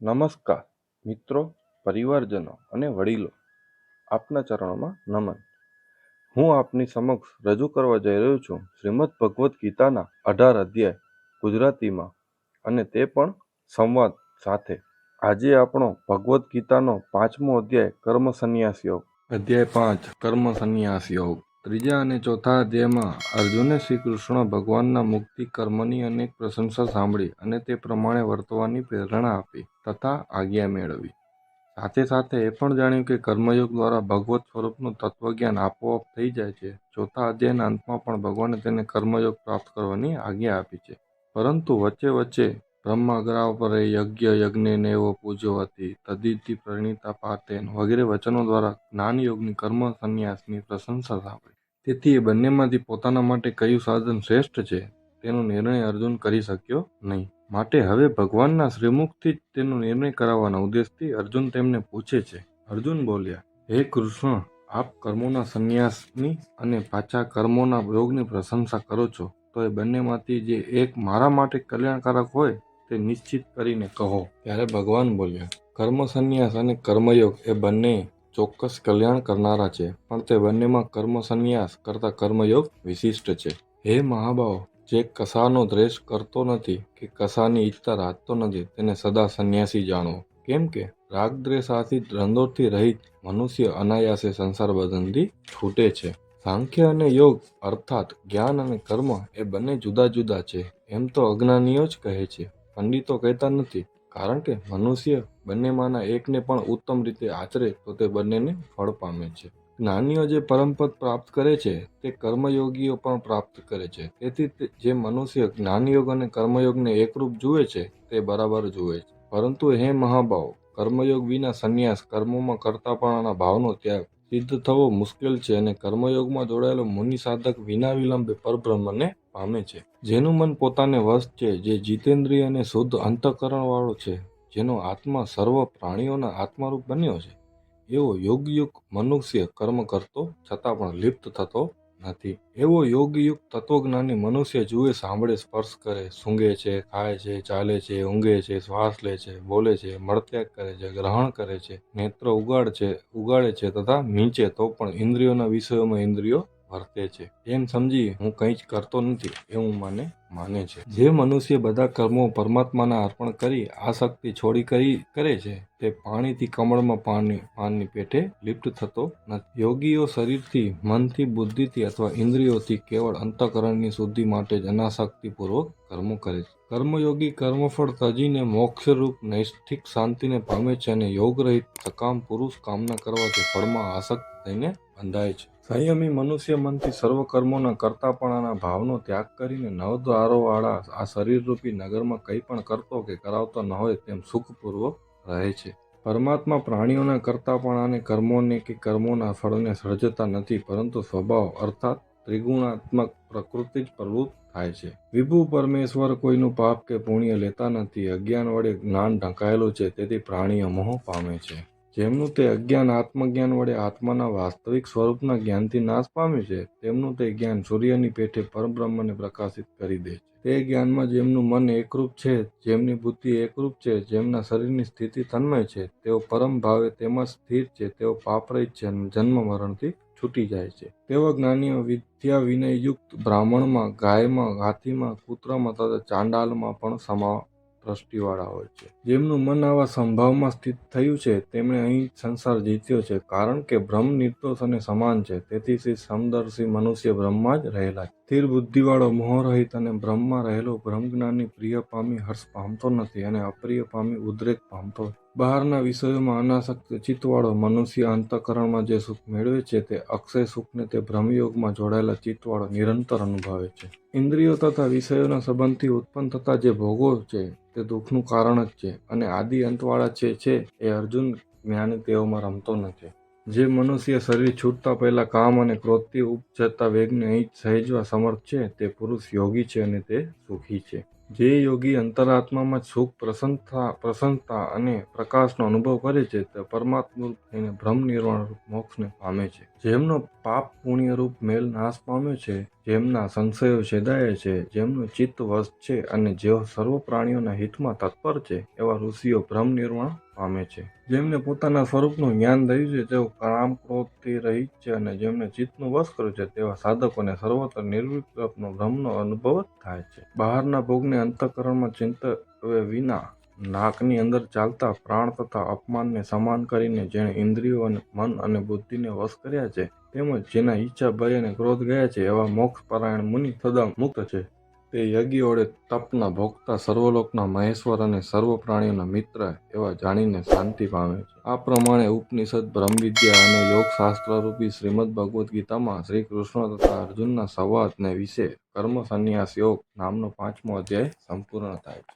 નમસ્કાર મિત્રો, પરિવારજનો અને વડીલો, આપના ચરણોમાં નમન. હું આપની સમક્ષ રજૂ કરવા જઈ રહ્યો છું શ્રીમદ ભગવદ્ ગીતાના 18 અધ્યાય ગુજરાતીમાં, અને તે પણ સંવાદ સાથે. આજે આપણો ભગવદ્ ગીતાનો 5મો અધ્યાય કર્મ સંન્યાસ યોગ. અધ્યાય 5 કર્મ સંન્યાસ યોગ. ત્રીજા અને ચોથા અધ્યાયમાં અર્જુને શ્રી કૃષ્ણ ભગવાનના મુક્તિ કર્મની અનેક પ્રશંસા સાંભળી અને તે પ્રમાણે વર્તવાની પ્રેરણા આપી તથા આજ્ઞા મેળવી. સાથે સાથે એ પણ જાણ્યું કે કર્મયોગ દ્વારા ભગવત સ્વરૂપનું તત્વજ્ઞાન આપોઆપ થઈ જાય છે. ચોથા અધ્યાયના અંતમાં પણ ભગવાને તેને કર્મયોગ પ્રાપ્ત કરવાની આજ્ઞા આપી છે. પરંતુ વચ્ચે વચ્ચે બ્રહ્માગ્રાપરે યજ્ઞ યજ્ઞને એવો પૂજો હતી તદિતિ પ્રણીતા પાર્થેન વગેરે વચનો દ્વારા જ્ઞાનયોગની કર્મ સંન્યાસની પ્રશંસા સાંભળી. તેથી એ બંનેમાંથી પોતાના માટે કયું સાધન શ્રેષ્ઠ છે તેનો નિર્ણય અર્જુન કરી શક્યો નહીં. માટે હવે ભગવાનના શ્રીમુખથી જ તેનો નિર્ણય કરાવવાના ઉદ્દેશથી અર્જુન તેમને પૂછે છે. અર્જુન બોલ્યા, હે કૃષ્ણ, આપ કર્મોના સંન્યાસની અને પાછા કર્મોના યોગની પ્રશંસા કરો છો, તો એ બંનેમાંથી જે એક મારા માટે કલ્યાણકારક હોય તે નિશ્ચિત કરીને કહો. ત્યારે ભગવાન બોલ્યા, કર્મ સંન્યાસ અને કર્મયોગ એ બંને ચોક્કસ કલ્યાણ કરનારા છે, પણ તે બંનેમાં કર્મ સંન્યાસ કરતા કર્મયોગ વિશિષ્ટ છે. હે મહાભાવ, જે કસાનો દ્વેષ કરતો નથી કે કસાની ઈચ્છા રાખતો નથી તેને સદા સંન્યાસી જાણવો. કેમ કે રાગદ્વેષ આદિ દ્વંદ્વોથી રહિત મનુષ્ય અનાયાસે સંસાર બંધનથી છૂટે છે. સાંખ્ય અને યોગ અર્થાત જ્ઞાન અને કર્મ એ બંને જુદા જુદા છે એમ તો અજ્ઞાનીઓ જ કહે છે, પંડિતો કહેતા નથી. કારણ કે મનુષ્ય બંનેમાંના એકને પણ ઉત્તમ રીતે આચરે તો તે બંનેને ફળ પામે છે. જ્ઞાનીઓ જે પરમપદ પ્રાપ્ત કરે છે તે કર્મયોગીઓ પણ પ્રાપ્ત કરે છે. તેથી જે મનુષ્ય જ્ઞાનયોગ અને કર્મયોગને એકરૂપ જુએ છે તે બરાબર જુએ છે. પરંતુ હે મહાભાવ, કર્મયોગ વિના સંન્યાસ કર્મોમાં કરતાપણાના ભાવનો ત્યાગ સિદ્ધ થવો મુશ્કેલ છે, અને કર્મયોગમાં જોડાયેલો મુનિ સાધક વિના વિલંબે પરબ્રહ્મને પામે છે. જેનું મન પોતાને વશ છે, જે જીતેન્દ્રિય અને શુદ્ધ અંતઃકરણ વાળો છે, જેનો આત્મા સર્વ પ્રાણીઓના આત્મારૂપ બન્યો છે, એવો યોગયુક્ત મનુષ્ય કર્મ કરતો છતાં પણ લિપ્ત થતો નથી. એવો યોગયુક્ત તત્વજ્ઞાની મનુષ્ય જુએ, સાંભળે, સ્પર્શ કરે, સૂંઘે છે, ખાય છે, ચાલે છે, ઊંઘે છે, શ્વાસ લે છે, બોલે છે, મળત્યાગ કરે છે, ગ્રહણ કરે છે, નેત્ર ઉગાડે છે તથા મીંચે તો પણ ઇન્દ્રિયોના વિષયોમાં ઇન્દ્રિયો વર્તે છે, એમ સમજી હું કંઈ જ કરતો નથી એવું માને છે. જે મનુષ્ય બધા કર્મો પરમાત્માના અર્પણ કરી આસક્તિ છોડી કરે છે તે પાણીથી કમળમાં પાનની પેઠે લિપ્ત થતો નથી. યોગીઓ શરીરથી, મનથી, બુદ્ધિથી અથવા ઇન્દ્રિયોથી કેવળ અંતઃકરણની શુદ્ધિ માટે જ અનાસક્તિપૂર્વક કર્મો કરે છે. કર્મયોગી કર્મફળ તજીને મોક્ષરૂપ નૈષ્ઠિક શાંતિને પામે છે, અને યોગરહિત સકામ પુરુષ કામના કરવાથી ફળમાં આસક્ત થઈને બંધાય છે. સંયમી મનુષ્ય મનથી સર્વ કર્મોના કરતાપણાના ભાવનો ત્યાગ કરીને નવદ્વારોવાળા આ શરીરરૂપી નગરમાં કંઈ પણ કરતો કે કરાવતો ન હોય તેમ સુખપૂર્વક રહે છે. પરમાત્મા પ્રાણીઓના કરતાપણાને કર્મોને કે કર્મોના ફળને સર્જતા નથી, પરંતુ સ્વભાવ અર્થાત ત્રિગુણાત્મક પ્રકૃતિ જ પ્રવૃત્ત થાય છે. વિભુ પરમેશ્વર કોઈનું પાપ કે પુણ્ય લેતા નથી. અજ્ઞાન વડે જ્ઞાન ઢંકાયેલું છે, તેથી પ્રાણીઓ મોહ પામે છે. જેમનું તે અજ્ઞાન આત્મજ્ઞાન વડે આત્માના વાસ્તવિક સ્વરૂપના જ્ઞાનથી નાશ પામ્યું છે, તેમનું તે જ્ઞાન સૂર્યની પેઠે પરબ્રહ્મને પ્રકાશિત કરી દે છે. તે જ્ઞાનમાં જેમનું મન એકરૂપ છે, જેમની બુદ્ધિ એકરૂપ છે, જેમના શરીરની સ્થિતિ તન્મય છે, તેઓ પરમ ભાવે તેમાં સ્થિર છે, તેઓ પાપરહિત છે અને જન્મ મરણથી છૂટી જાય છે. તેવા જ્ઞાનીઓ વિદ્યા વિનયયુક્ત બ્રાહ્મણમાં, ગાયમાં, હાથીમાં, કૂતરામાં તથા ચાંડાલમાં પણ સમદ્રષ્ટિવાળા હોય છે. જેમનું મન આવા સંભાવમાં સ્થિત થયું છે તેમણે અહીં સંસાર જીત્યો છે, કારણ કે બ્રહ્મ નિર્દોષ અને સમાન છે. તેથી શ્રી સમદર્શી મનુષ્ય બ્રહ્મમાં જ રહેલા છે. સ્થિર બુદ્ધિવાળો, મોહરહિત અને બ્રહ્મમાં રહેલો બ્રહ્મજ્ઞાની પ્રિય પામી હર્ષ પામતો નથી અને અપ્રિય પામી ઉદ્રેક પામતો નથી. બહારના વિષયોમાં અનાસક્ત ચિત્તવાળો મનુષ્ય અંતઃકરણમાં જે સુખ મેળવે છે તે અક્ષય સુખને તે બ્રહ્મયોગમાં જોડાયેલા ચિત્તવાળો નિરંતર અનુભવે છે. ઇન્દ્રિયો તથા વિષયોના સંબંધથી ઉત્પન્ન થતા જે ભોગો છે તે દુઃખનું કારણ જ છે, અને આદિ અંતવાળા છે એ અર્જુન જ્ઞાની તેઓમાં રમતો નથી. જે મનુષ્ય શરીર છૂટતા પહેલા કામ અને ક્રોધથી ઉપજતા વેગને અહીં સહેજવા સમર્થ છે તે પુરુષ યોગી છે અને તે સુખી છે. જે યોગી અંતરાત્મામાં સુખ, પ્રસન્નતા અને પ્રકાશનો અનુભવ કરે છે તે પરમાત્મા રૂપ થઈને બ્રહ્મ નિર્વાણ રૂપ મોક્ષને પામે છે. જેમનો પાપ પુણ્ય રૂપ મેલ નાશ પામ્યો છે, જેમના સંશયો છેદાયા છે, જેમનું ચિત્ત વશ છે અને જેઓ સર્વ પ્રાણીઓના હિતમાં તત્પર છે, એવા ઋષિઓ બ્રહ્મ નિર્વાણ પામે છે. જેમને પોતાના સ્વરૂપનું જ્ઞાન થયું છે, તેઓ કામ ક્રોધથી રહિત છે અને જેમને ચિત્તનું વશ કર્યું છે, તેવા સાધકોને સર્વત્ર નિર્વિકલ્પનો બ્રહ્મનો અનુભવ જ થાય છે. બહારના ભોગને અંતઃકરણમાં ચિંતવ્યા વિના નાકની અંદર ચાલતા પ્રાણ તથા અપમાનને સમાન કરીને જેણે ઇન્દ્રિયો અને મન અને બુદ્ધિને વશ કર્યા છે, તેમજ જેના ઈચ્છા, ભય અને ક્રોધ ગયા છે, એવા મોક્ષ પરાયણ મુનિ સદા મુક્ત છે. તે યજ્ઞ વડે તપના ભોગતા સર્વલોકના મહેશ્વર અને સર્વ પ્રાણીઓના મિત્ર એવા જાણીને શાંતિ પામે છે. આ પ્રમાણે ઉપનિષદ, બ્રહ્મવિદ્યા અને યોગશાસ્ત્ર રૂપી શ્રીમદ ભગવદ્ ગીતામાં શ્રી કૃષ્ણ તથા અર્જુનના સંવાદને વિશે કર્મ સંન્યાસ યોગ નામનો 5મો અધ્યાય સંપૂર્ણ થાય છે.